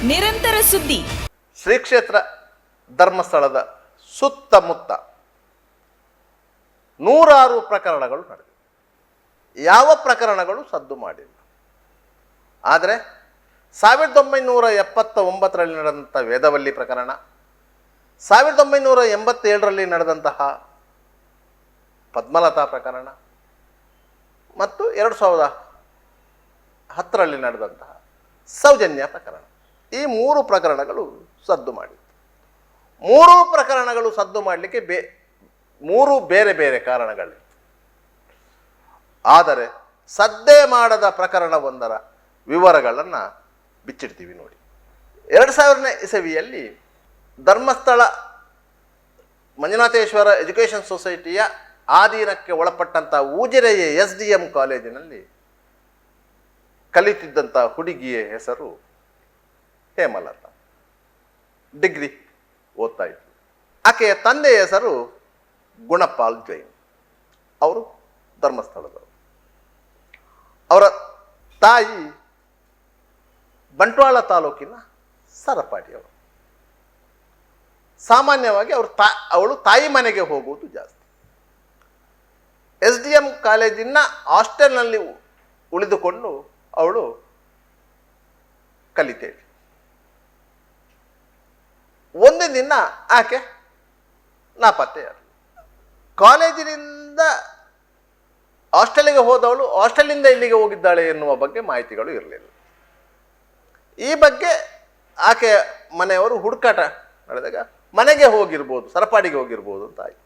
ನಿರಂತರ ಸುದ್ದಿ. ಶ್ರೀ ಕ್ಷೇತ್ರ ಧರ್ಮಸ್ಥಳದ ಸುತ್ತಮುತ್ತ 106 ಪ್ರಕರಣಗಳು ನಡೆದಿವೆ. ಯಾವ ಪ್ರಕರಣಗಳು ಸದ್ದು ಮಾಡಿಲ್ಲ. ಆದರೆ 1979ರಲ್ಲಿ ನಡೆದಂಥ ವೇದವಲ್ಲಿ ಪ್ರಕರಣ, 1987ರಲ್ಲಿ ನಡೆದಂತಹ ಪದ್ಮಲತಾ ಪ್ರಕರಣ ಮತ್ತು 2010ರಲ್ಲಿ ನಡೆದಂತಹ ಸೌಜನ್ಯ ಪ್ರಕರಣ, ಈ 3 ಪ್ರಕರಣಗಳು ಸದ್ದು ಮಾಡಿತ್ತು. 3 ಪ್ರಕರಣಗಳು ಸದ್ದು ಮಾಡಲಿಕ್ಕೆ 3 ಬೇರೆ ಬೇರೆ ಕಾರಣಗಳಿತ್ತು. ಆದರೆ ಸದ್ದೇ ಮಾಡದ ಪ್ರಕರಣವೊಂದರ ವಿವರಗಳನ್ನು ಬಿಚ್ಚಿಡ್ತೀವಿ ನೋಡಿ. 2000ನೇ ಇಸವಿಯಲ್ಲಿ ಧರ್ಮಸ್ಥಳ ಮಂಜುನಾಥೇಶ್ವರ ಎಜುಕೇಷನ್ ಸೊಸೈಟಿಯ ಆಧೀನಕ್ಕೆ ಒಳಪಟ್ಟಂಥ ಉಜಿರೆಯ SDM ಕಾಲೇಜಿನಲ್ಲಿ ಕಲಿತಿದ್ದಂಥ ಹುಡುಗಿಯ ಹೆಸರು ಹೇಮಲತಾ, ಡಿಗ್ರಿ ಓದ್ತಾ ಇತ್ತು. ಆಕೆಯ ತಂದೆಯ ಹೆಸರು ಗುಣಪಾಲ್ ಜೈನ್, ಅವರು ಧರ್ಮಸ್ಥಳದವರು. ಅವರ ತಾಯಿ ಬಂಟ್ವಾಳ ತಾಲೂಕಿನ ಸರಪಾಡಿಯವರು. ಸಾಮಾನ್ಯವಾಗಿ ಅವಳು ತಾಯಿ ಮನೆಗೆ ಹೋಗುವುದು ಜಾಸ್ತಿ. SDM ಕಾಲೇಜಿನ ಹಾಸ್ಟೆಲ್ನಲ್ಲಿ ಉಳಿದುಕೊಂಡು ಅವಳು ಕಲಿತೇಳಿ. ಒಂದು ದಿನ ಆಕೆ ನಾಪತ್ತೆಯಾದ. ಕಾಲೇಜಿನಿಂದ ಹಾಸ್ಟೆಲಿಗೆ ಹೋದವಳು ಹಾಸ್ಟೆಲಿಂದ ಇಲ್ಲಿಗೆ ಹೋಗಿದ್ದಾಳೆ ಎನ್ನುವ ಬಗ್ಗೆ ಮಾಹಿತಿಗಳು ಇರಲಿಲ್ಲ. ಈ ಬಗ್ಗೆ ಆಕೆ ಮನೆಯವರು ಹುಡುಕಾಟ ನಡೆದಾಗ ಮನೆಗೆ ಹೋಗಿರ್ಬೋದು, ಸರಪಾಡಿಗೆ ಹೋಗಿರ್ಬೋದು ಅಂತ ಆಯಿತು.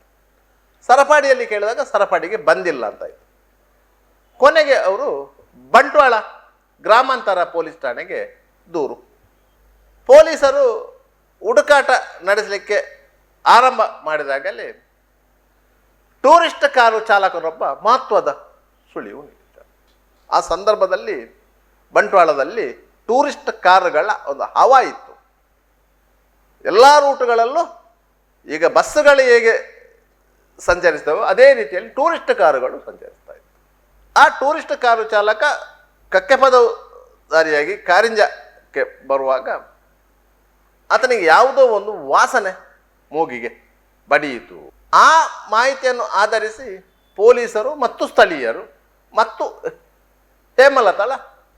ಸರಪಾಡಿಯಲ್ಲಿ ಕೇಳಿದಾಗ ಸರಪಾಡಿಗೆ ಬಂದಿಲ್ಲ ಅಂತಾಯಿತು. ಕೊನೆಗೆ ಅವರು ಬಂಟ್ವಾಳ ಗ್ರಾಮಾಂತರ ಪೊಲೀಸ್ ಠಾಣೆಗೆ ದೂರು. ಪೊಲೀಸರು ಹುಡುಕಾಟ ನಡೆಸಲಿಕ್ಕೆ ಆರಂಭ ಮಾಡಿದಾಗಲೇ ಟೂರಿಸ್ಟ್ ಕಾರು ಚಾಲಕನೊಬ್ಬ ಮಹತ್ವದ ಸುಳಿವು ನೀಡಿದ್ದಾರೆ. ಆ ಸಂದರ್ಭದಲ್ಲಿ ಬಂಟ್ವಾಳದಲ್ಲಿ ಟೂರಿಸ್ಟ್ ಕಾರುಗಳ ಒಂದು ಹವಾ ಇತ್ತು. ಎಲ್ಲ ರೂಟುಗಳಲ್ಲೂ ಈಗ ಬಸ್ಸುಗಳು ಹೇಗೆ ಸಂಚರಿಸ್ತವೆ ಅದೇ ರೀತಿಯಲ್ಲಿ ಟೂರಿಸ್ಟ್ ಕಾರುಗಳು ಸಂಚರಿಸ್ತಾ ಇತ್ತು. ಆ ಟೂರಿಸ್ಟ್ ಕಾರು ಚಾಲಕ ಕಕ್ಕೆಪದಧಾರಿಯಾಗಿ ಕಾರಿಂಜಕ್ಕೆ ಬರುವಾಗ ಆತನಿಗೆ ಯಾವುದೋ ಒಂದು ವಾಸನೆ ಮೂಗಿಗೆ ಬಡಿಯಿತು. ಆ ಮಾಹಿತಿಯನ್ನು ಆಧರಿಸಿ ಪೊಲೀಸರು ಮತ್ತು ಸ್ಥಳೀಯರು ಮತ್ತು ಹೇಮಲತಾಳ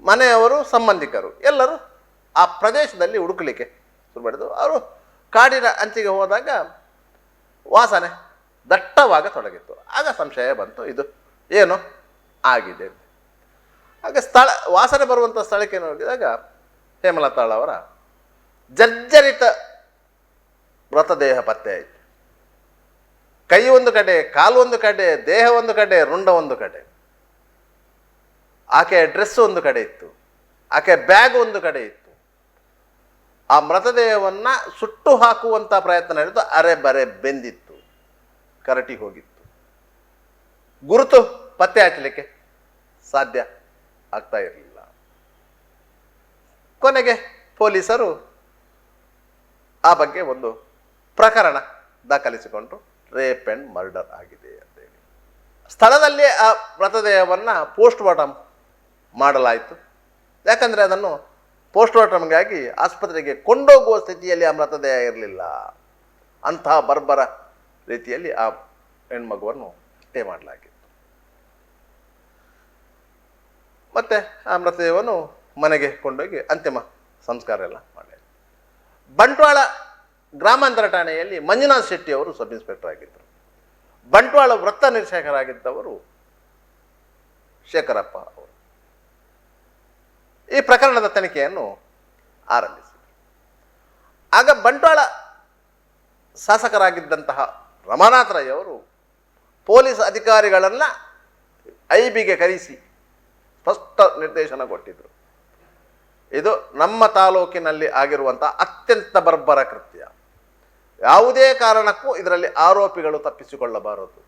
ಮನೆಯವರು, ಸಂಬಂಧಿಕರು ಎಲ್ಲರೂ ಆ ಪ್ರದೇಶದಲ್ಲಿ ಹುಡುಕಲಿಕ್ಕೆ ಶುರು ಮಾಡಿದರು. ಅವರು ಕಾಡಿನ ಅಂಚಿಗೆ ಹೋದಾಗ ವಾಸನೆ ದಟ್ಟವಾಗತೊಡಗಿತ್ತು. ಆಗ ಸಂಶಯ ಬಂತು, ಇದು ಏನು ಆಗಿದೆ. ಆಗ ವಾಸನೆ ಬರುವಂಥ ಸ್ಥಳಕ್ಕೆ ನೋಡಿದಾಗ ಹೇಮಲತಾಳವರ ಜರ್ಜರಿತ ಮೃತದೇಹ ಪತ್ತೆ ಆಯಿತು. ಕೈ ಒಂದು ಕಡೆ, ಕಾಲು ಒಂದು ಕಡೆ, ದೇಹ ಒಂದು ಕಡೆ, ರುಂಡ ಒಂದು ಕಡೆ. ಆಕೆಯ ಡ್ರೆಸ್ ಒಂದು ಕಡೆ ಇತ್ತು, ಆಕೆಯ ಬ್ಯಾಗ್ ಒಂದು ಕಡೆ ಇತ್ತು. ಆ ಮೃತದೇಹವನ್ನು ಸುಟ್ಟು ಹಾಕುವಂಥ ಪ್ರಯತ್ನ ನಡೆದು ಅರೆ ಬರೆ ಬೆಂದಿತ್ತು, ಕರಟಿ ಹೋಗಿತ್ತು. ಗುರುತು ಪತ್ತೆ ಹಚ್ಚಲಿಕ್ಕೆ ಸಾಧ್ಯ ಆಗ್ತಾ ಇರಲಿಲ್ಲ. ಕೊನೆಗೆ ಪೊಲೀಸರು ಆ ಬಗ್ಗೆ ಒಂದು ಪ್ರಕರಣ ದಾಖಲಿಸಿಕೊಂಡ್ರು, ರೇಪ್ ಆ್ಯಂಡ್ ಮರ್ಡರ್ ಆಗಿದೆ ಅಂತೇಳಿ. ಸ್ಥಳದಲ್ಲೇ ಆ ಮೃತದೇಹವನ್ನು ಪೋಸ್ಟ್ ಮಾರ್ಟಮ್ ಮಾಡಲಾಯಿತು. ಯಾಕಂದರೆ ಅದನ್ನು ಪೋಸ್ಟ್ ಮಾರ್ಟಮ್ಗಾಗಿ ಆಸ್ಪತ್ರೆಗೆ ಕೊಂಡೋಗುವ ಸ್ಥಿತಿಯಲ್ಲಿ ಆ ಮೃತದೇಹ ಇರಲಿಲ್ಲ. ಅಂತಹ ಬರ್ಬರ ರೀತಿಯಲ್ಲಿ ಆ ಹೆಣ್ಮಗುವನ್ನು ಹತ್ಯೆ ಮಾಡಲಾಗಿತ್ತು. ಮತ್ತು ಆ ಮೃತದೇಹವನ್ನು ಮನೆಗೆ ಕೊಂಡೋಗಿ ಅಂತಿಮ ಸಂಸ್ಕಾರ ಎಲ್ಲ ಮಾಡಲಾಯಿತು. ಬಂಟ್ವಾಳ ಗ್ರಾಮಾಂತರ ಠಾಣೆಯಲ್ಲಿ ಮಂಜುನಾಥ್ ಶೆಟ್ಟಿ ಅವರು ಸಬ್ ಇನ್ಸ್ಪೆಕ್ಟರ್ ಆಗಿದ್ದರು. ಬಂಟ್ವಾಳ ವೃತ್ತ ನಿರೀಕ್ಷಕರಾಗಿದ್ದವರು ಶೇಖರಪ್ಪ ಅವರು. ಈ ಪ್ರಕರಣದ ತನಿಖೆಯನ್ನು ಆರಂಭಿಸಿದರು. ಆಗ ಬಂಟ್ವಾಳ ಶಾಸಕರಾಗಿದ್ದಂತಹ ರಮಾನಾಥ ರೈ ಅವರು ಪೊಲೀಸ್ ಅಧಿಕಾರಿಗಳನ್ನು IBಗೆ ಕರೆಸಿ ಸ್ಪಷ್ಟ ನಿರ್ದೇಶನ ಕೊಟ್ಟಿದ್ದರು. ಇದು ನಮ್ಮ ತಾಲೂಕಿನಲ್ಲಿ ಆಗಿರುವಂಥ ಅತ್ಯಂತ ಬರ್ಬರ ಕೃತ್ಯ. ಯಾವುದೇ ಕಾರಣಕ್ಕೂ ಇದರಲ್ಲಿ ಆರೋಪಿಗಳು ತಪ್ಪಿಸಿಕೊಳ್ಳಬಾರದು.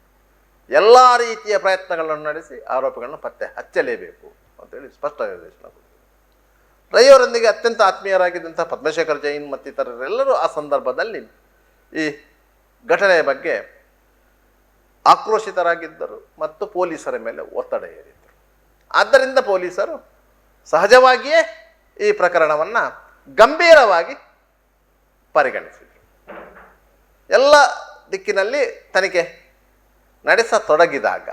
ಎಲ್ಲ ರೀತಿಯ ಪ್ರಯತ್ನಗಳನ್ನು ನಡೆಸಿ ಆರೋಪಿಗಳನ್ನು ಪತ್ತೆ ಹಚ್ಚಲೇಬೇಕು ಅಂತೇಳಿ ಸ್ಪಷ್ಟ ನಿರ್ದೇಶನ ಕೊಟ್ಟಿದ್ದರು. ರೈಯವರೊಂದಿಗೆ ಅತ್ಯಂತ ಆತ್ಮೀಯರಾಗಿದ್ದಂಥ ಪದ್ಮಶೇಖರ್ ಜೈನ್ ಮತ್ತಿತರರೆಲ್ಲರೂ ಆ ಸಂದರ್ಭದಲ್ಲಿ ಈ ಘಟನೆಯ ಬಗ್ಗೆ ಆಕ್ರೋಶಿತರಾಗಿದ್ದರು ಮತ್ತು ಪೊಲೀಸರ ಮೇಲೆ ಒತ್ತಡ ಹೇರಿದ್ದರು. ಆದ್ದರಿಂದ ಪೊಲೀಸರು ಸಹಜವಾಗಿಯೇ ಈ ಪ್ರಕರಣವನ್ನು ಗಂಭೀರವಾಗಿ ಪರಿಗಣಿಸಿದರು. ಎಲ್ಲ ದಿಕ್ಕಿನಲ್ಲಿ ತನಿಖೆ ನಡೆಸತೊಡಗಿದಾಗ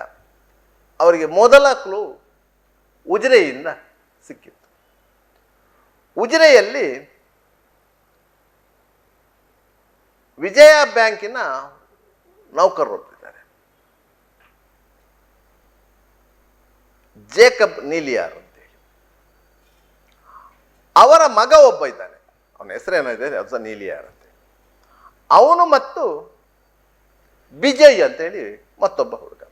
ಅವರಿಗೆ ಮೊದಲ ಕ್ಲೂ ಉಜಿರೆಯಿಂದ ಸಿಕ್ಕಿತ್ತು. ಉಜಿರೆಯಲ್ಲಿ ವಿಜಯ ಬ್ಯಾಂಕಿನ ನೌಕರರೊಬ್ಬಿದ್ದಾರೆ, ಜೇಕಬ್ ನೀಲಿಯಾರ್ ಅಂತೇಳಿ. ಅವರ ಮಗ ಒಬ್ಬ ಇದ್ದಾನೆ, ಅವನ ಹೆಸರೇನಿದೆ ಅದು ನೀಲಿಯಾರ್ ಅಂತ. ಅವನು ಮತ್ತು ಬಿಜಯ್ ಅಂತೇಳಿ ಮತ್ತೊಬ್ಬ ಹುಡುಗ.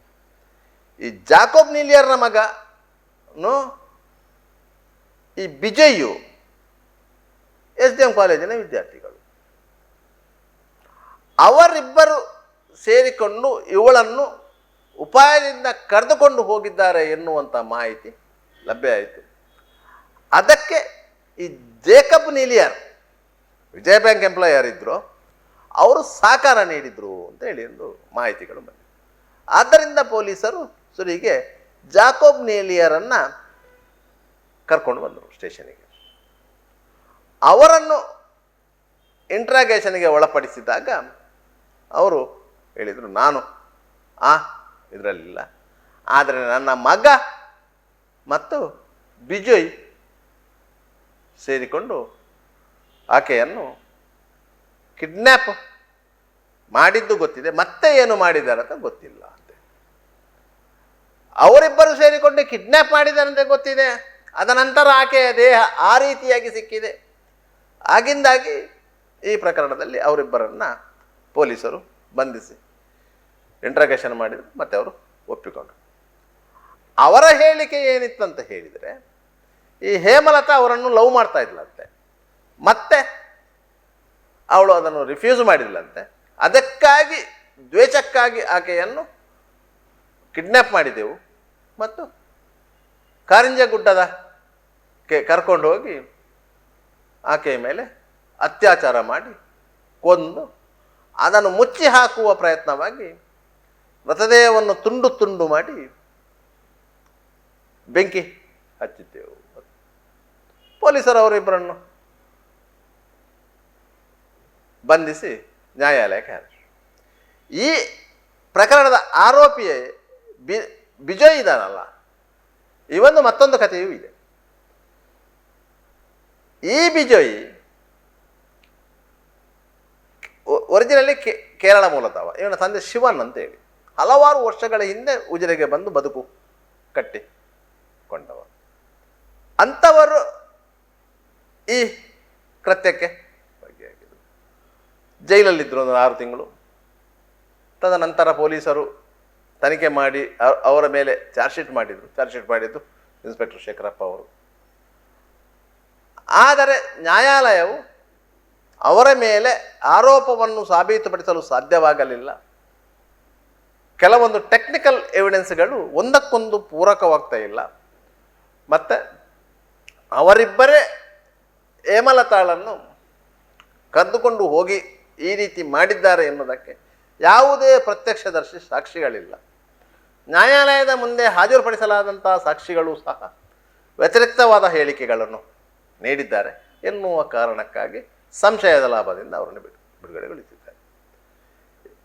ಈ ಜಾಕೋಬ್ ನೀಲಿಯರ್ನ ಮಗನು ಈ ಬಿಜಯ್ಯು SDM ಕಾಲೇಜಿನ ವಿದ್ಯಾರ್ಥಿಗಳು. ಅವರಿಬ್ಬರು ಸೇರಿಕೊಂಡು ಇವಳನ್ನು ಉಪಾಯದಿಂದ ಕರೆದುಕೊಂಡು ಹೋಗಿದ್ದಾರೆ ಎನ್ನುವಂಥ ಮಾಹಿತಿ ಲಭ್ಯ ಆಯಿತು. ಅದಕ್ಕೆ ಈ ಜೇಕಬ್ ನೀಲಿಯರ್ ವಿಜಯ ಬ್ಯಾಂಕ್ ಎಂಪ್ಲಾಯರ್ ಇದ್ದರು, ಅವರು ಸಹಕಾರ ನೀಡಿದರು ಅಂತ ಹೇಳಿ ಒಂದು ಮಾಹಿತಿಗಳು ಬಂದಿದೆ. ಆದ್ದರಿಂದ ಪೊಲೀಸರು ಸುರಿಗೆ ಜಾಕೋಬ್ ನೀಲಿಯರನ್ನು ಕರ್ಕೊಂಡು ಬಂದರು ಸ್ಟೇಷನಿಗೆ. ಅವರನ್ನು ಇಂಟ್ರಾಗೇಷನ್ಗೆ ಒಳಪಡಿಸಿದಾಗ ಅವರು ಹೇಳಿದರು, ನಾನು ಇದರಲ್ಲಿಲ್ಲ, ಆದರೆ ನನ್ನ ಮಗ ಮತ್ತು ಬಿಜಯ್ ಸೇರಿಕೊಂಡು ಆಕೆಯನ್ನು ಕಿಡ್ನ್ಯಾಪ್ ಮಾಡಿದ್ದು ಗೊತ್ತಿದೆ, ಮತ್ತೆ ಏನು ಮಾಡಿದ್ದಾರೆ ಅಂತ ಗೊತ್ತಿಲ್ಲ ಅಂತೆ. ಅವರಿಬ್ಬರು ಸೇರಿಕೊಂಡು ಕಿಡ್ನ್ಯಾಪ್ ಮಾಡಿದ್ದಾರಂತೆ ಗೊತ್ತಿದೆ, ಅದನಂತರ ಆಕೆಯ ದೇಹ ಆ ರೀತಿಯಾಗಿ ಸಿಕ್ಕಿದೆ. ಆಗಿಂದಾಗಿ ಈ ಪ್ರಕರಣದಲ್ಲಿ ಅವರಿಬ್ಬರನ್ನು ಪೊಲೀಸರು ಬಂಧಿಸಿ ಇಂಟ್ರಾಗೇಷನ್ ಮಾಡಿದರು, ಮತ್ತೆ ಅವರು ಒಪ್ಪಿಕೊಂಡರು. ಅವರ ಹೇಳಿಕೆ ಏನಿತ್ತಂತ ಹೇಳಿದರೆ, ಈ ಹೇಮಲತಾ ಅವರನ್ನು ಲವ್ ಮಾಡ್ತಾ ಇದ್ಲಂತೆ, ಮತ್ತೆ ಅವಳು ಅದನ್ನು ರಿಫ್ಯೂಸ್ ಮಾಡಿದ್ಲಂತೆ. ಅದಕ್ಕಾಗಿ ದ್ವೇಷಕ್ಕಾಗಿ ಆಕೆಯನ್ನು ಕಿಡ್ನ್ಯಾಪ್ ಮಾಡಿದೆವು ಮತ್ತು ಕಾರಿಂಜ ಗುಡ್ಡದ ಕರ್ಕೊಂಡು ಹೋಗಿ ಆಕೆಯ ಮೇಲೆ ಅತ್ಯಾಚಾರ ಮಾಡಿ ಕೊಂದು ಅದನ್ನು ಮುಚ್ಚಿ ಹಾಕುವ ಪ್ರಯತ್ನವಾಗಿ ಮೃತದೇಹವನ್ನು ತುಂಡು ತುಂಡು ಮಾಡಿ ಬೆಂಕಿ ಹಚ್ಚಿದ್ದೆವು. ಪೊಲೀಸರು ಅವರಿಬ್ಬರನ್ನು ಬಂಧಿಸಿ ನ್ಯಾಯಾಲಯಕ್ಕೆ ಹಾಕಿದರು. ಈ ಪ್ರಕರಣದ ಆರೋಪಿಯೇ ಬಿಜಯ್ ಇದ್ದಾನಲ್ಲ, ಇವೊಂದು ಮತ್ತೊಂದು ಕಥೆಯೂ ಇದೆ. ಈ ಬಿಜಯ್ ಒರಿಜಿನಲಿ ಕೇರಳ ಮೂಲದವ. ಇವನ ತಂದೆ ಶಿವನ್ ಅಂತೇಳಿ ಹಲವಾರು ವರ್ಷಗಳ ಹಿಂದೆ ಉಜಿರೆಗೆ ಬಂದು ಬದುಕು ಕಟ್ಟಿಕೊಂಡವ. ಅಂಥವರು ಈ ಕೃತ್ಯಕ್ಕೆ ಭಾಗಿಯಾಗಿದ್ದರು. ಜೈಲಲ್ಲಿದ್ದರು ಒಂದು 6 ತಿಂಗಳು. ತದನಂತರ ಪೊಲೀಸರು ತನಿಖೆ ಮಾಡಿ ಅವರ ಮೇಲೆ ಚಾರ್ಜ್ ಶೀಟ್ ಮಾಡಿದ್ದು ಇನ್ಸ್ಪೆಕ್ಟರ್ ಶೇಖರಪ್ಪ ಅವರು. ಆದರೆ ನ್ಯಾಯಾಲಯವು ಅವರ ಮೇಲೆ ಆರೋಪವನ್ನು ಸಾಬೀತುಪಡಿಸಲು ಸಾಧ್ಯವಾಗಲಿಲ್ಲ. ಕೆಲವೊಂದು ಟೆಕ್ನಿಕಲ್ ಎವಿಡೆನ್ಸ್ಗಳು ಒಂದಕ್ಕೊಂದು ಪೂರಕವಾಗ್ತಾ ಇಲ್ಲ. ಮತ್ತು ಅವರಿಬ್ಬರೇ ಹೇಮಲತಾಳನ್ನು ಕರೆದುಕೊಂಡು ಹೋಗಿ ಈ ರೀತಿ ಮಾಡಿದ್ದಾರೆ ಎನ್ನುವುದಕ್ಕೆ ಯಾವುದೇ ಪ್ರತ್ಯಕ್ಷದರ್ಶಿ ಸಾಕ್ಷಿಗಳಿಲ್ಲ. ನ್ಯಾಯಾಲಯದ ಮುಂದೆ ಹಾಜರುಪಡಿಸಲಾದಂಥ ಸಾಕ್ಷಿಗಳು ಸಹ ವ್ಯತಿರಿಕ್ತವಾದ ಹೇಳಿಕೆಗಳನ್ನು ನೀಡಿದ್ದಾರೆ ಎನ್ನುವ ಕಾರಣಕ್ಕಾಗಿ ಸಂಶಯದ ಲಾಭದಿಂದ ಅವರನ್ನು ಬಿಡುಗಡೆಗೊಳಿಸಿದ್ದಾರೆ.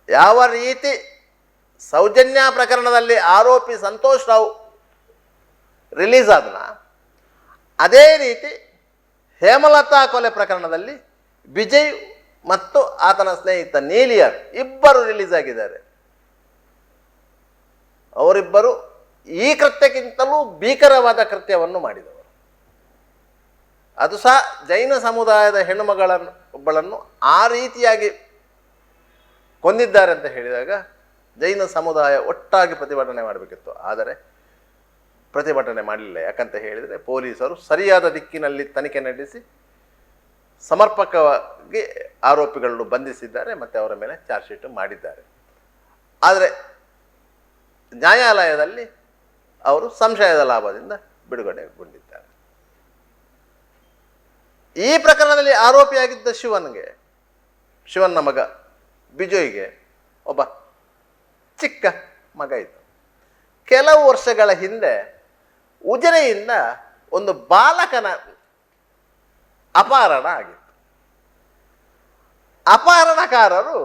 ಯಾವ ರೀತಿ ಸೌಜನ್ಯ ಪ್ರಕರಣದಲ್ಲಿ ಆರೋಪಿ ಸಂತೋಷ್ ರಾವ್ ರಿಲೀಸ್ ಆದನ, ಅದೇ ರೀತಿ ಹೇಮಲತಾ ಕೊಲೆ ಪ್ರಕರಣದಲ್ಲಿ ವಿಜಯ್ ಮತ್ತು ಆತನ ಸ್ನೇಹಿತ ನೀಲಿಯರ್ ಇಬ್ಬರು ರಿಲೀಸ್ ಆಗಿದ್ದಾರೆ. ಅವರಿಬ್ಬರು ಈ ಕೃತ್ಯಕ್ಕಿಂತಲೂ ಭೀಕರವಾದ ಕೃತ್ಯವನ್ನು ಮಾಡಿದವರು. ಅದು ಸಹ ಜೈನ ಸಮುದಾಯದ ಒಬ್ಬಳನ್ನು ಆ ರೀತಿಯಾಗಿ ಕೊಂದಿದ್ದಾರೆ ಅಂತ ಹೇಳಿದಾಗ ಜೈನ ಸಮುದಾಯ ಒಟ್ಟಾಗಿ ಪ್ರತಿಭಟನೆ ಮಾಡಬೇಕಿತ್ತು. ಆದರೆ ಪ್ರತಿಭಟನೆ ಮಾಡಲಿಲ್ಲ. ಯಾಕಂತ ಹೇಳಿದರೆ ಪೊಲೀಸರು ಸರಿಯಾದ ದಿಕ್ಕಿನಲ್ಲಿ ತನಿಖೆ ನಡೆಸಿ ಸಮರ್ಪಕವಾಗಿ ಆರೋಪಿಗಳನ್ನು ಬಂಧಿಸಿದ್ದಾರೆ ಮತ್ತು ಅವರ ಮೇಲೆ ಚಾರ್ಜ್ ಶೀಟ್ ಮಾಡಿದ್ದಾರೆ. ಆದರೆ ನ್ಯಾಯಾಲಯದಲ್ಲಿ ಅವರು ಸಂಶಯದ ಲಾಭದಿಂದ ಬಿಡುಗಡೆಗೊಂಡಿದ್ದಾರೆ. ಈ ಪ್ರಕರಣದಲ್ಲಿ ಆರೋಪಿಯಾಗಿದ್ದ ಶಿವನ್ನ ಮಗ ಬಿಜಯ್ಗೆ ಒಬ್ಬ ಚಿಕ್ಕ ಮಗ ಇತ್ತು. ಕೆಲವು ವರ್ಷಗಳ ಹಿಂದೆ ಉಜಿರೆಯಿಂದ ಒಂದು ಬಾಲಕನ ಅಪಹರಣ ಆಗಿತ್ತು. ಅಪಹರಣಕಾರರು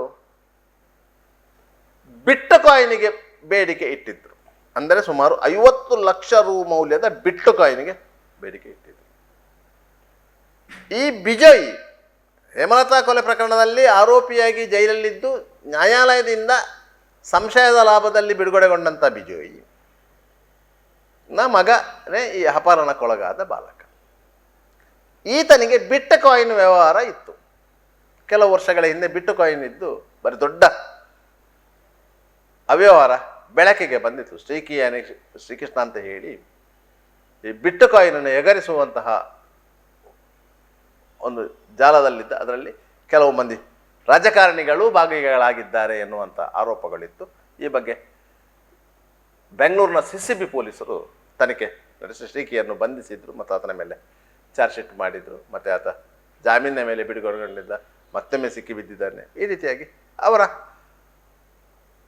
ಬಿಟ್ಟು ಕಾಯಿನಿಗೆ ಬೇಡಿಕೆ ಇಟ್ಟಿದ್ರು. ಅಂದರೆ ಸುಮಾರು 50 ಲಕ್ಷ ರು ಮೌಲ್ಯದ ಬಿಟ್ಟು ಕಾಯಿನಿಗೆ ಬೇಡಿಕೆ ಇಟ್ಟಿದ್ರು. ಈ ಬಿಜಯ್ ಹೇಮಲತಾ ಕೊಲೆ ಪ್ರಕರಣದಲ್ಲಿ ಆರೋಪಿಯಾಗಿ ಜೈಲಲ್ಲಿದ್ದು ನ್ಯಾಯಾಲಯದಿಂದ ಸಂಶಯದ ಲಾಭದಲ್ಲಿ ಬಿಡುಗಡೆಗೊಂಡಂಥ ಬಿಜಯ್ ಮಗನೇ ಈ ಅಪಹರಣಕ್ಕೊಳಗಾದ ಬಾಲಕ. ಈತನಿಗೆ ಬಿಟ್ಟು ಕಾಯಿನ್ ವ್ಯವಹಾರ ಇತ್ತು. ಕೆಲವು ವರ್ಷಗಳ ಹಿಂದೆ ಬಿಟ್ಟು ಕಾಯಿನ್ ಇದ್ದು ಬರೀ ದೊಡ್ಡ ಅವ್ಯವಹಾರ ಬೆಳಕಿಗೆ ಬಂದಿತ್ತು. ಶ್ರೀಕೃಷ್ಣ ಅಂತ ಹೇಳಿ ಈ ಬಿಟ್ಟು ಕಾಯಿನನ್ನು ಎಗರಿಸುವಂತಹ ಒಂದು ಜಾಲದಲ್ಲಿದ್ದ. ಅದರಲ್ಲಿ ಕೆಲವು ಮಂದಿ ರಾಜಕಾರಣಿಗಳು ಭಾಗಿಗಳಾಗಿದ್ದಾರೆ ಎನ್ನುವಂಥ ಆರೋಪಗಳಿತ್ತು. ಈ ಬಗ್ಗೆ ಬೆಂಗಳೂರಿನ ಸಿಸಿಬಿ ಪೊಲೀಸರು ತನಿಖೆ ನಡೆಸಿ ಶ್ರೀಕಿಯನ್ನು ಬಂಧಿಸಿದ್ರು ಮತ್ತು ಆತನ ಮೇಲೆ ಚಾರ್ಜ್ ಶೀಟ್ ಮಾಡಿದರು. ಮತ್ತು ಆತ ಜಾಮೀನಿನ ಮೇಲೆ ಬಿಡುಗಡೆಗೊಂಡಿದ್ದ, ಮತ್ತೊಮ್ಮೆ ಸಿಕ್ಕಿ ಬಿದ್ದಿದ್ದಾನೆ. ಈ ರೀತಿಯಾಗಿ ಅವರ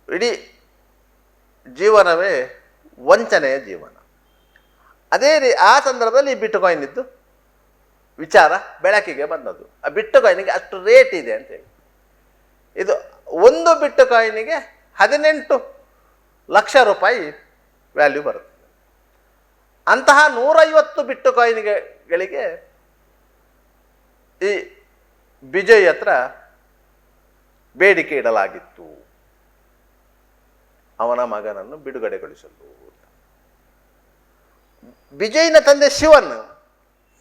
ಇಡೀ ಜೀವನವೇ ವಂಚನೆಯ ಜೀವನ. ಅದೇ ಆ ಸಂದರ್ಭದಲ್ಲಿ ಈ ಬಿಟ್ಟು ಕಾಯಿನ್ ಇದ್ದು ವಿಚಾರ ಬೆಳಕಿಗೆ ಬಂದದ್ದು. ಆ ಬಿಟ್ಟು ಕಾಯಿನಿಗೆ ಅಷ್ಟು ರೇಟ್ ಇದೆ ಅಂತೇಳಿ. ಇದು ಒಂದು ಬಿಟ್ಟು ಕಾಯಿನಿಗೆ 18 ಲಕ್ಷ ರೂಪಾಯಿ ವ್ಯಾಲ್ಯೂ ಬರುತ್ತೆ. ಅಂತಹ 150 ಬಿಟ್ಟು ಕಾಯಿನ್ಗಳಿಗೆ ಈ ಬಿಜಯ್ ಹತ್ರ ಬೇಡಿಕೆ ಇಡಲಾಗಿತ್ತು, ಅವನ ಮಗನನ್ನು ಬಿಡುಗಡೆಗೊಳಿಸಲು. ಬಿಜಯ್ನ ತಂದೆ ಶಿವನ್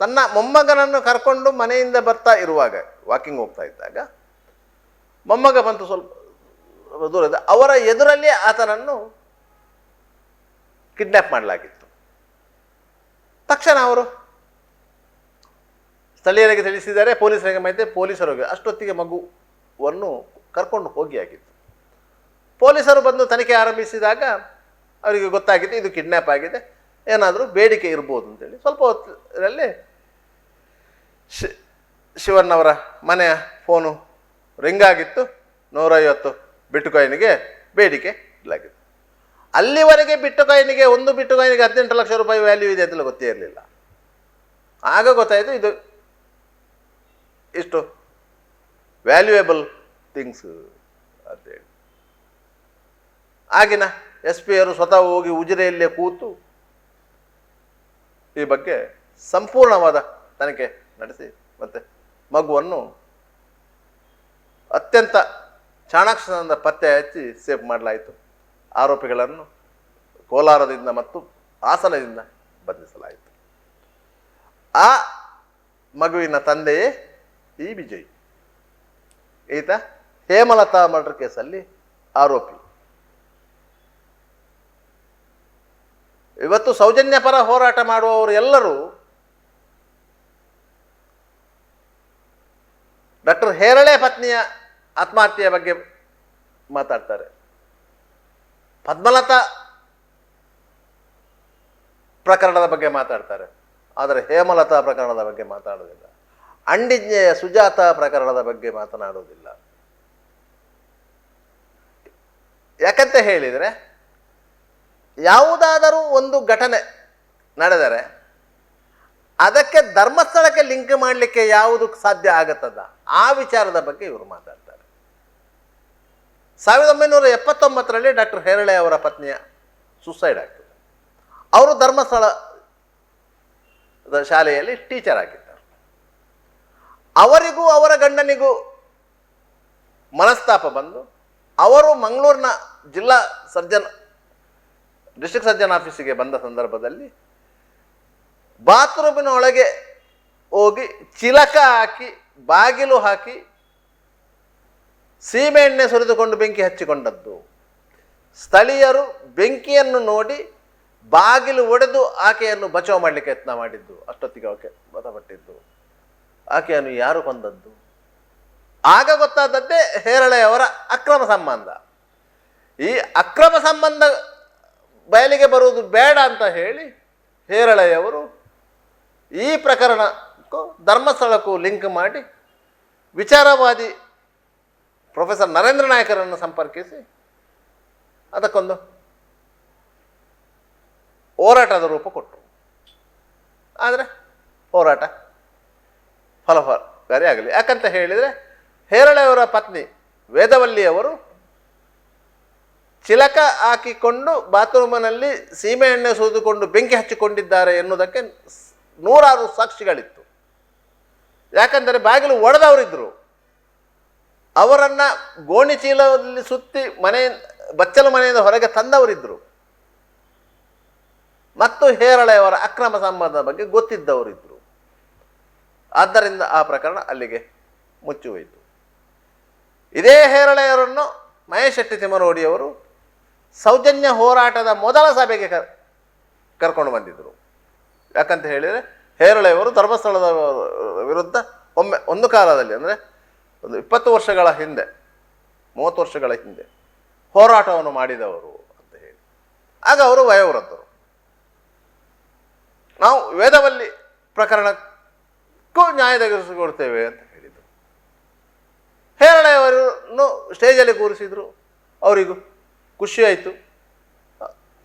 ತನ್ನ ಮೊಮ್ಮಗನನ್ನು ಕರ್ಕೊಂಡು ಮನೆಯಿಂದ ಬರ್ತಾ ಇರುವಾಗ, ವಾಕಿಂಗ್ ಹೋಗ್ತಾ ಇದ್ದಾಗ ಮೊಮ್ಮಗ ಬಂತು ಸ್ವಲ್ಪ ದೂರದ, ಅವರ ಎದುರಲ್ಲಿ ಆತನನ್ನು ಕಿಡ್ನ್ಯಾಪ್ ಮಾಡಲಾಗಿತ್ತು. ತಕ್ಷಣ ಅವರು ಸ್ಥಳೀಯರಿಗೆ ತಿಳಿಸಿದ್ದಾರೆ, ಪೊಲೀಸರಿಗೆ ಮಾಹಿತಿ, ಪೊಲೀಸರಿಗೆ ಅಷ್ಟೊತ್ತಿಗೆ ಮಗುವನ್ನು ಕರ್ಕೊಂಡು ಹೋಗಿ ಆಗಿತ್ತು. ಪೊಲೀಸರು ಬಂದು ತನಿಖೆ ಆರಂಭಿಸಿದಾಗ ಅವರಿಗೆ ಗೊತ್ತಾಗಿತ್ತು ಇದು ಕಿಡ್ನ್ಯಾಪ್ ಆಗಿದೆ, ಏನಾದರೂ ಬೇಡಿಕೆ ಇರ್ಬೋದು ಅಂತೇಳಿ. ಸ್ವಲ್ಪ ಹೊತ್ತರಲ್ಲಿ ಶಿವಣ್ಣವರ ಮನೆಯ ಫೋನು ರಿಂಗ್ ಆಗಿತ್ತು. 150 ಬಿಟ್ಟು ಕಾಯಿನಿಗೆ ಬೇಡಿಕೆ ಇಡಲಾಗಿತ್ತು. ಅಲ್ಲಿವರೆಗೆ ಬಿಟ್ಟು ಕಾಯಿನಿಗೆ, ಒಂದು ಬಿಟ್ಟು ಕಾಯಿನಿಗೆ 18 ಲಕ್ಷ ರೂಪಾಯಿ ವ್ಯಾಲ್ಯೂ ಇದೆ ಅಂತೆಲ್ಲ ಗೊತ್ತೇ ಇರಲಿಲ್ಲ. ಆಗ ಗೊತ್ತಾಯಿತು ಇದು ಇಷ್ಟು ವ್ಯಾಲ್ಯೂಯೇಬಲ್ ಥಿಂಗ್ಸ್ ಅಂತೇಳಿ. ಆಗಿನ SP ಅವರು ಸ್ವತಃ ಹೋಗಿ ಉಜಿರೆಯಲ್ಲೇ ಕೂತು ಈ ಬಗ್ಗೆ ಸಂಪೂರ್ಣವಾದ ತನಿಖೆ ನಡೆಸಿ ಮತ್ತೆ ಮಗುವನ್ನು ಅತ್ಯಂತ ಚಾಣಾಕ್ಷದಿಂದ ಪತ್ತೆ ಹಚ್ಚಿ ಸೇಫ್ ಮಾಡಲಾಯಿತು. ಆರೋಪಿಗಳನ್ನು ಕೋಲಾರದಿಂದ ಮತ್ತು ಹಾಸನದಿಂದ ಬಂಧಿಸಲಾಯಿತು. ಆ ಮಗುವಿನ ತಂದೆಯೇ ಈ ಬಿಜಯ್. ಈತ ಹೇಮಲತಾ ಮರ್ಡರ್ ಕೇಸಲ್ಲಿ ಆರೋಪಿ. ಇವತ್ತು ಸೌಜನ್ಯ ಪರ ಹೋರಾಟ ಮಾಡುವವರು ಎಲ್ಲರೂ ಡಾಕ್ಟರ್ ಹೇರಳೆ ಪತ್ನಿಯ ಆತ್ಮಹತ್ಯೆಯ ಬಗ್ಗೆ ಮಾತಾಡ್ತಾರೆ, ಪದ್ಮಲತಾ ಪ್ರಕರಣದ ಬಗ್ಗೆ ಮಾತಾಡ್ತಾರೆ, ಆದರೆ ಹೇಮಲತಾ ಪ್ರಕರಣದ ಬಗ್ಗೆ ಮಾತಾಡೋದಿಲ್ಲ. ಅಂಡಿಜ್ಞೆಯ ಸುಜಾತ ಪ್ರಕರಣದ ಬಗ್ಗೆ ಮಾತನಾಡುವುದಿಲ್ಲ. ಯಾಕಂತ ಹೇಳಿದರೆ, ಯಾವುದಾದರೂ ಒಂದು ಘಟನೆ ನಡೆದರೆ ಅದಕ್ಕೆ ಧರ್ಮಸ್ಥಳಕ್ಕೆ ಲಿಂಕ್ ಮಾಡಲಿಕ್ಕೆ ಯಾವುದು ಸಾಧ್ಯ ಆಗತ್ತದ, ಆ ವಿಚಾರದ ಬಗ್ಗೆ ಇವರು ಮಾತಾಡ್ತಾರೆ. 1979ರಲ್ಲಿ ಡಾಕ್ಟರ್ ಹೇರಳೆ ಅವರ ಪತ್ನಿಯ ಸುಸೈಡ್ ಆಗ್ತದೆ. ಅವರು ಧರ್ಮಸ್ಥಳದ ಶಾಲೆಯಲ್ಲಿ ಟೀಚರ್ ಆಗಿದ್ದಾರೆ. ಅವರಿಗೂ ಅವರ ಗಂಡನಿಗೂ ಮನಸ್ತಾಪ ಬಂದು ಅವರು ಮಂಗಳೂರಿನ ಜಿಲ್ಲಾ ಡಿಸ್ಟ್ರಿಕ್ಟ್ ಸರ್ಜನ್ ಆಫೀಸಿಗೆ ಬಂದ ಸಂದರ್ಭದಲ್ಲಿ ಬಾತ್ರೂಮಿನ ಒಳಗೆ ಹೋಗಿ ಚಿಲಕ ಹಾಕಿ ಬಾಗಿಲು ಹಾಕಿ ಸೀಮೆ ಎಣ್ಣೆ ಸುರಿದುಕೊಂಡು ಬೆಂಕಿ ಹಚ್ಚಿಕೊಂಡದ್ದು. ಸ್ಥಳೀಯರು ಬೆಂಕಿಯನ್ನು ನೋಡಿ ಬಾಗಿಲು ಒಡೆದು ಆಕೆಯನ್ನು ಬಚಾವ್ ಮಾಡಲಿಕ್ಕೆ ಯತ್ನ ಮಾಡಿದ್ದು. ಅಷ್ಟೊತ್ತಿಗೆ ಆಕೆ ಮೃತಪಟ್ಟಿದ್ದು. ಆಕೆಯನ್ನು ಯಾರು ಕೊಂದದ್ದು? ಆಗ ಗೊತ್ತಾದದ್ದೇ ಹೇರಳೆಯವರ ಅಕ್ರಮ ಸಂಬಂಧ. ಈ ಅಕ್ರಮ ಸಂಬಂಧ ಬಯಲಿಗೆ ಬರುವುದು ಬೇಡ ಅಂತ ಹೇಳಿ ಹೇರಳೆಯವರು ಈ ಪ್ರಕರಣಕ್ಕೂ ಧರ್ಮಸ್ಥಳಕ್ಕೂ ಲಿಂಕ್ ಮಾಡಿ ವಿಚಾರವಾದಿ ಪ್ರೊಫೆಸರ್ ನರೇಂದ್ರ ನಾಯಕರನ್ನು ಸಂಪರ್ಕಿಸಿ ಅದಕ್ಕೊಂದು ಹೋರಾಟದ ರೂಪ ಕೊಟ್ಟರು. ಆದರೆ ಹೋರಾಟ ಫಲಕಾರಿ ಆಗಲಿ. ಯಾಕಂತ ಹೇಳಿದರೆ ಹೇರಳೆಯವರ ಪತ್ನಿ ವೇದವಲ್ಲಿಯವರು ಚಿಲಕ ಹಾಕಿಕೊಂಡು ಬಾತ್ರೂಮಿನಲ್ಲಿ ಸೀಮೆಎಣ್ಣೆ ಸುರಿದುಕೊಂಡು ಬೆಂಕಿ ಹಚ್ಚಿಕೊಂಡಿದ್ದಾರೆ ಎನ್ನುವುದಕ್ಕೆ ನೂರಾರು ಸಾಕ್ಷಿಗಳಿತ್ತು. ಯಾಕಂದರೆ ಬಾಗಿಲು ಒಡೆದವರಿದ್ದರು, ಅವರನ್ನು ಗೋಣಿ ಚೀಲದಲ್ಲಿ ಸುತ್ತಿ ಬಚ್ಚಲು ಮನೆಯಿಂದ ಹೊರಗೆ ತಂದವರಿದ್ದರು, ಮತ್ತು ಹೇರಳೆಯವರ ಅಕ್ರಮ ಸಂಬಂಧದ ಬಗ್ಗೆ ಗೊತ್ತಿದ್ದವರಿದ್ದರು. ಆದ್ದರಿಂದ ಆ ಪ್ರಕರಣ ಅಲ್ಲಿಗೆ ಮುಚ್ಚಿ ಇದೇ ಹೇರಳೆಯವರನ್ನು ಮಹೇಶ್ ಶೆಟ್ಟಿ ತಿಮ್ಮರೋಡಿಯವರು ಸೌಜನ್ಯ ಹೋರಾಟದ ಮೊದಲ ಸಭೆಗೆ ಕರ್ಕೊಂಡು ಬಂದಿದ್ದರು. ಯಾಕಂತ ಹೇಳಿದರೆ ಹೇರಳೆಯವರು ಧರ್ಮಸ್ಥಳದ ವಿರುದ್ಧ ಒಂದು ಕಾಲದಲ್ಲಿ, ಅಂದರೆ ಒಂದು 20 ವರ್ಷಗಳ ಹಿಂದೆ, 30 ವರ್ಷಗಳ ಹಿಂದೆ ಹೋರಾಟವನ್ನು ಮಾಡಿದವರು ಅಂತ ಹೇಳಿ. ಆಗ ಅವರು ವಯೋವೃದ್ಧರು. ನಾವು ವೇದವಲ್ಲಿ ಪ್ರಕರಣಕ್ಕೂ ನ್ಯಾಯ ಒದಗಿಸಿಕೊಡ್ತೇವೆ ಅಂತ ಹೇಳಿದರು. ಹೇರಳೆಯವರನ್ನು ಸ್ಟೇಜಲ್ಲಿ ಕೂರಿಸಿದರು. ಅವರಿಗೂ ಖುಷಿಯಾಯಿತು.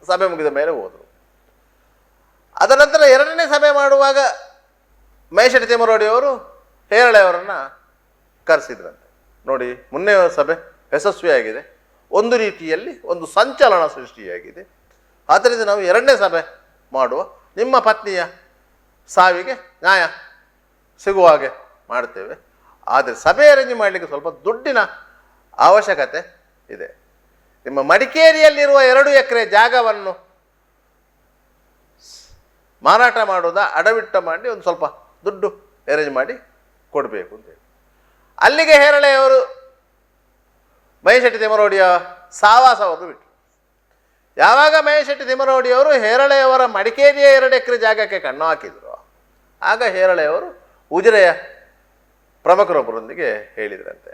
ಸಭೆ ಮುಗಿದ ಮೇಲೆ ಹೋದರು. ಅದರ ನಂತರ ಎರಡನೇ ಸಭೆ ಮಾಡುವಾಗ ಮಹೇಶ್ ಶೆಟ್ಟಿ ತಿಮ್ಮರೋಡಿಯವರು ಹೇರಳೆಯವರನ್ನು ಕರೆಸಿದ್ರಂತೆ. ನೋಡಿ, ಮೊನ್ನೆ ಸಭೆ ಯಶಸ್ವಿಯಾಗಿದೆ, ಒಂದು ರೀತಿಯಲ್ಲಿ ಒಂದು ಸಂಚಲನ ಸೃಷ್ಟಿಯಾಗಿದೆ. ಆದ್ದರಿಂದ ನಾವು ಎರಡನೇ ಸಭೆ ಮಾಡುವ, ನಿಮ್ಮ ಪತ್ನಿಯ ಸಾವಿಗೆ ನ್ಯಾಯ ಸಿಗುವ ಹಾಗೆ ಮಾಡ್ತೇವೆ. ಆದರೆ ಸಭೆ ಅರೇಂಜ್ ಮಾಡಲಿಕ್ಕೆ ಸ್ವಲ್ಪ ದುಡ್ಡಿನ ಅವಶ್ಯಕತೆ ಇದೆ. ನಿಮ್ಮ ಮಡಿಕೇರಿಯಲ್ಲಿರುವ 2 ಎಕರೆ ಜಾಗವನ್ನು ಮಾರಾಟ ಮಾಡೋದ ಅಡವಿಟ್ಟ ಮಾಡಿ ಒಂದು ಸ್ವಲ್ಪ ದುಡ್ಡು ಅರೇಂಜ್ ಮಾಡಿ ಕೊಡಬೇಕು ಅಂತೇಳಿ ಅಲ್ಲಿಗೆ ಹೇರಳೆಯವರು ಮಹೇಶ್ ಶೆಟ್ಟಿ ತಿಮ್ಮರೋಡಿಯ ಸಾವಾಸವನ್ನು ಬಿಟ್ಟರು. ಯಾವಾಗ ಮಹೇಶ್ ಶೆಟ್ಟಿ ತಿಮ್ಮರೋಡಿಯವರು ಹೇರಳೆಯವರ ಮಡಿಕೇರಿಯ 2 ಎಕರೆ ಜಾಗಕ್ಕೆ ಕಣ್ಣು ಹಾಕಿದರು, ಆಗ ಹೇರಳೆಯವರು ಉಜಿರೆಯ ಪ್ರಮುಖರೊಬ್ಬರೊಂದಿಗೆ ಹೇಳಿದ್ರಂತೆ,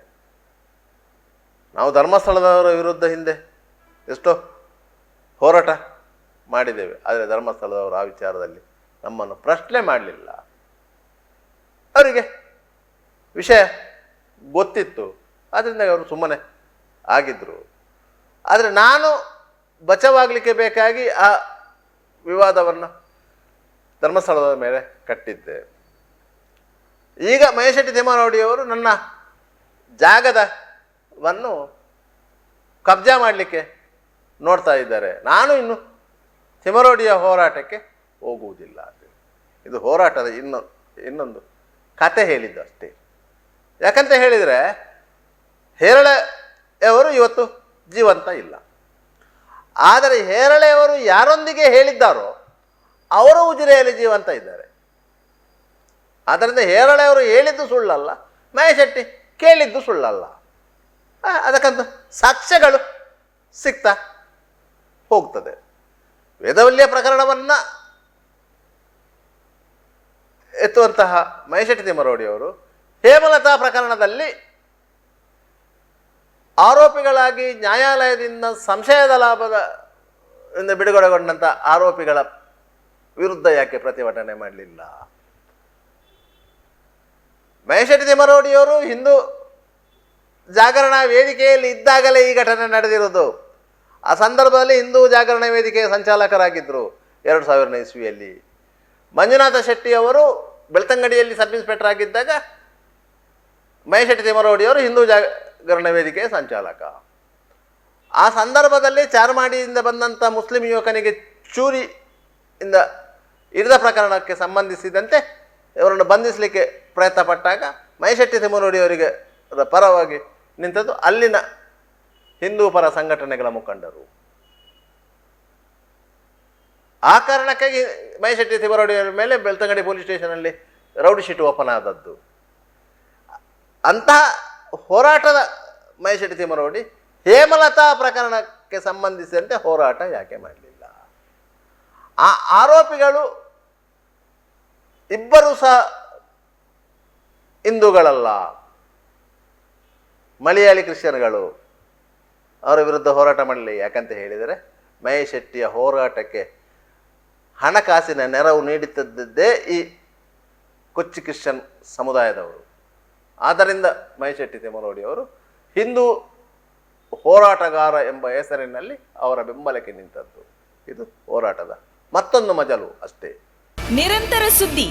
ನಾವು ಧರ್ಮಸ್ಥಳದವರ ವಿರುದ್ಧ ಹಿಂದೆ ಎಷ್ಟೋ ಹೋರಾಟ ಮಾಡಿದ್ದೇವೆ, ಆದರೆ ಧರ್ಮಸ್ಥಳದವರು ಆ ವಿಚಾರದಲ್ಲಿ ನಮ್ಮನ್ನು ಪ್ರಶ್ನೆ ಮಾಡಲಿಲ್ಲ. ಅವರಿಗೆ ವಿಷಯ ಗೊತ್ತಿತ್ತು, ಆದ್ದರಿಂದ ಅವರು ಸುಮ್ಮನೆ ಆಗಿದ್ದರು. ಆದರೆ ನಾನು ಬಚಾವಾಗಲಿಕ್ಕೆ ಬೇಕಾಗಿ ಆ ವಿವಾದವನ್ನು ಧರ್ಮಸ್ಥಳದ ಮೇಲೆ ಕಟ್ಟಿದ್ದೆ. ಈಗ ಮಹೇಶ್ ಶೆಟ್ಟಿ ತಿಮ್ಮರೋಡಿಯವರು ನನ್ನ ಜಾಗದವನ್ನು ಕಬ್ಜಾ ಮಾಡಲಿಕ್ಕೆ ನೋಡ್ತಾ ಇದ್ದಾರೆ. ನಾನು ಇನ್ನು ತಿಮ್ಮರೋಡಿಯ ಹೋರಾಟಕ್ಕೆ ಹೋಗುವುದಿಲ್ಲ. ಇದು ಹೋರಾಟದ ಇನ್ನೊಂದು ಕತೆ ಹೇಳಿದ್ದು ಅಷ್ಟೇ. ಯಾಕಂತ ಹೇಳಿದರೆ ಹೇರಳೆಯವರು ಇವತ್ತು ಜೀವಂತ ಇಲ್ಲ. ಆದರೆ ಹೇರಳೆಯವರು ಯಾರೊಂದಿಗೆ ಹೇಳಿದ್ದಾರೋ ಅವರು ಉಜಿರೆಯಲ್ಲಿ ಜೀವಂತ ಇದ್ದಾರೆ. ಆದ್ದರಿಂದ ಹೇರಳೆಯವರು ಹೇಳಿದ್ದು ಸುಳ್ಳಲ್ಲ, ಮಹೇಶ್ ಶೆಟ್ಟಿ ಕೇಳಿದ್ದು ಸುಳ್ಳಲ್ಲ. ಅದಕ್ಕಂತ ಸಾಕ್ಷ್ಯಗಳು ಸಿಗ್ತಾ ಹೋಗ್ತದೆ. ವೇದವಲ್ಲಿಯ ಪ್ರಕರಣವನ್ನು ಎತ್ತುವಂತಹ ಮಹೇಶ್ ಶೆಟ್ಟಿ ತಿಮ್ಮರೋಡಿಯವರು ಹೇಮಲತಾ ಪ್ರಕರಣದಲ್ಲಿ ಆರೋಪಿಗಳಾಗಿ ನ್ಯಾಯಾಲಯದಿಂದ ಸಂಶಯದ ಲಾಭದಿಂದ ಬಿಡುಗಡೆಗೊಂಡಂಥ ಆರೋಪಿಗಳ ವಿರುದ್ಧ ಯಾಕೆ ಪ್ರತಿಭಟನೆ ಮಾಡಲಿಲ್ಲ? ಮಹೇಶ್ ಶೆಟ್ಟಿ ತಿಮ್ಮರೋಡಿಯವರು ಹಿಂದೂ ಜಾಗರಣಾ ವೇದಿಕೆಯಲ್ಲಿ ಇದ್ದಾಗಲೇ ಈ ಘಟನೆ ನಡೆದಿರೋದು. ಆ ಸಂದರ್ಭದಲ್ಲಿ ಹಿಂದೂ ಜಾಗರಣಾ ವೇದಿಕೆಯ ಸಂಚಾಲಕರಾಗಿದ್ದರು 2000ನೇ ಇಸ್ವಿಯಲ್ಲಿ. ಮಂಜುನಾಥ ಶೆಟ್ಟಿಯವರು ಬೆಳ್ತಂಗಡಿಯಲ್ಲಿ ಸಬ್ ಇನ್ಸ್ಪೆಕ್ಟರ್ ಆಗಿದ್ದಾಗ ಮಹೇಶ್ ಶೆಟ್ಟಿ ತಿಮ್ಮರೋಡಿಯವರು ಹಿಂದೂ ಜಾಗರಣಾ ವೇದಿಕೆಯ ಸಂಚಾಲಕ. ಆ ಸಂದರ್ಭದಲ್ಲಿ ಚಾರ್ಮಾಡಿಯಿಂದ ಬಂದಂಥ ಮುಸ್ಲಿಂ ಯುವಕನಿಗೆ ಚೂರಿಯಿಂದ ಹಿಡಿದ ಪ್ರಕರಣಕ್ಕೆ ಸಂಬಂಧಿಸಿದಂತೆ ಇವರನ್ನು ಬಂಧಿಸಲಿಕ್ಕೆ ಪ್ರಯತ್ನ ಪಟ್ಟಾಗ ಮಹೇಶ್ ಶೆಟ್ಟಿ ತಿಮ್ಮರೋಡಿಯವರಿಗೆ ಪರವಾಗಿ ನಿಂತದ್ದು ಅಲ್ಲಿನ ಹಿಂದೂ ಪರ ಸಂಘಟನೆಗಳ ಮುಖಂಡರು. ಆ ಕಾರಣಕ್ಕಾಗಿ ಮಹೇಶ್ ಶೆಟ್ಟಿ ತಿಮ್ಮರೋಡಿಯವರ ಮೇಲೆ ಬೆಳ್ತಂಗಡಿ ಪೊಲೀಸ್ ಸ್ಟೇಷನಲ್ಲಿ ರೌಡಿ ಶೀಟ್ ಓಪನ್ ಆದದ್ದು. ಅಂತಹ ಹೋರಾಟದ ಮಹೇಶ್ ಶೆಟ್ಟಿ ತಿಮ್ಮರೋಡಿ ಹೇಮಲತಾ ಪ್ರಕರಣಕ್ಕೆ ಸಂಬಂಧಿಸಿದಂತೆ ಹೋರಾಟ ಯಾಕೆ ಮಾಡಲಿಲ್ಲ? ಆ ಆರೋಪಿಗಳು ಇಬ್ಬರು ಸಹ ಹಿಂದೂಗಳಲ್ಲ, ಮಲಯಾಳಿ ಕ್ರಿಶ್ಚಿಯನ್ಗಳು. ಅವರ ವಿರುದ್ಧ ಹೋರಾಟ ಮಾಡಲಿ. ಯಾಕಂತ ಹೇಳಿದರೆ ಮಹೇಶ್ ಶೆಟ್ಟಿಯ ಹೋರಾಟಕ್ಕೆ ಹಣಕಾಸಿನ ನೆರವು ನೀಡುತ್ತಿದ್ದೇ ಈ ಕೊಚ್ಚಿ ಕ್ರಿಶ್ಚಿಯನ್ ಸಮುದಾಯದವರು. ಆದ್ದರಿಂದ ಮಹೇಶ್ ಶೆಟ್ಟಿ ತಿಮ್ಮರೋಡಿಯವರು ಹಿಂದೂ ಹೋರಾಟಗಾರ ಎಂಬ ಹೆಸರಿನಲ್ಲಿ ಅವರ ಬೆಂಬಲಕ್ಕೆ ನಿಂತದ್ದು. ಇದು ಹೋರಾಟದ ಮತ್ತೊಂದು ಮಜಲು ಅಷ್ಟೇ. ನಿರಂತರ ಸುದ್ದಿ